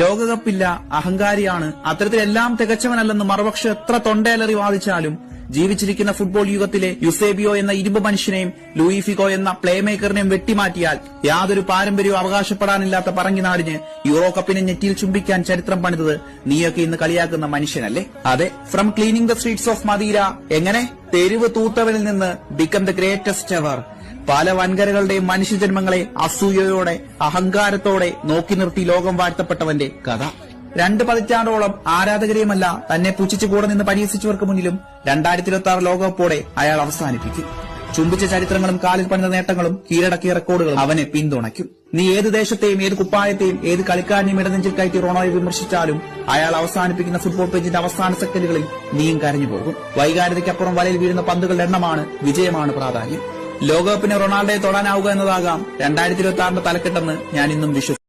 ലോകകപ്പില്ല, അഹങ്കാരിയാണ്, അത്തരത്തിലെല്ലാം തികച്ചവനല്ലെന്ന് മറുപക്ഷം എത്ര തൊണ്ടേലറി വാദിച്ചാലും ജീവിച്ചിരിക്കുന്ന football യുഗത്തിലെ Eusebio എന്ന ഇരുമ്പ് മനുഷ്യനെയും ലൂയി ഫിഗോ എന്ന പ്ലേ മേക്കറിനെയും വെട്ടിമാറ്റിയാൽ യാതൊരു പാരമ്പര്യവും അവകാശപ്പെടാനില്ലാത്ത പറങ്ങിനാടിന് യൂറോ കപ്പിനെ നെറ്റിയിൽ ചുംബിക്കാൻ ചരിത്രം പണിതത് നീയൊക്കെ ഇന്ന് കളിയാക്കുന്ന മനുഷ്യനല്ലേ? അതെ, from cleaning the streets of Madeira എങ്ങനെ തെരുവ് തൂത്തവനിൽ നിന്ന് ബിക്കം ദ ഗ്രേറ്റസ്റ്റ് എവർ. പല വൻകരകളുടെയും മനുഷ്യജന്മങ്ങളെ അസൂയയോടെ അഹങ്കാരത്തോടെ നോക്കി നിർത്തി ലോകം വാഴ്ത്തപ്പെട്ടവന്റെ കഥ. 2 പതിറ്റാണ്ടോളം ആരാധകരെയുമല്ല തന്നെ പുച്ഛിച്ചു കൂടെ നിന്ന് പരിഹസിച്ചവർക്ക് മുന്നിലും 2026 ലോകകപ്പോടെ അയാൾ അവസാനിപ്പിക്കും. ചുംബിച്ച ചരിത്രങ്ങളും കാലിൽ പണിത നേട്ടങ്ങളും കീഴടക്കിയ റെക്കോർഡുകളും അവനെ പിന്തുണയ്ക്കും. നീ ഏത് ദേശത്തെയും ഏത് കുപ്പായത്തെയും ഏത് കളിക്കാരനെയും ഇടനെഞ്ചിൽ കയറ്റി റൊണോയെ വിമർശിച്ചാലും അയാൾ അവസാനിപ്പിക്കുന്ന ഫുട്ബോൾ പേജിന്റെ അവസാന സെക്കൻഡുകളിൽ നീയും കരഞ്ഞു പോകും. വൈകാരികയ്ക്കപ്പുറം വലയിൽ വീഴുന്ന പന്തുകളുടെ എണ്ണമാണ്, വിജയമാണ് പ്രാധാന്യം. ലോകകപ്പിന് റൊണാൾഡോയെ തൊടാനാവുക എന്നതാകാം 2026 തലക്കെട്ടെന്ന് ഞാൻ ഇന്നും വിശ്വസിക്കുന്നു.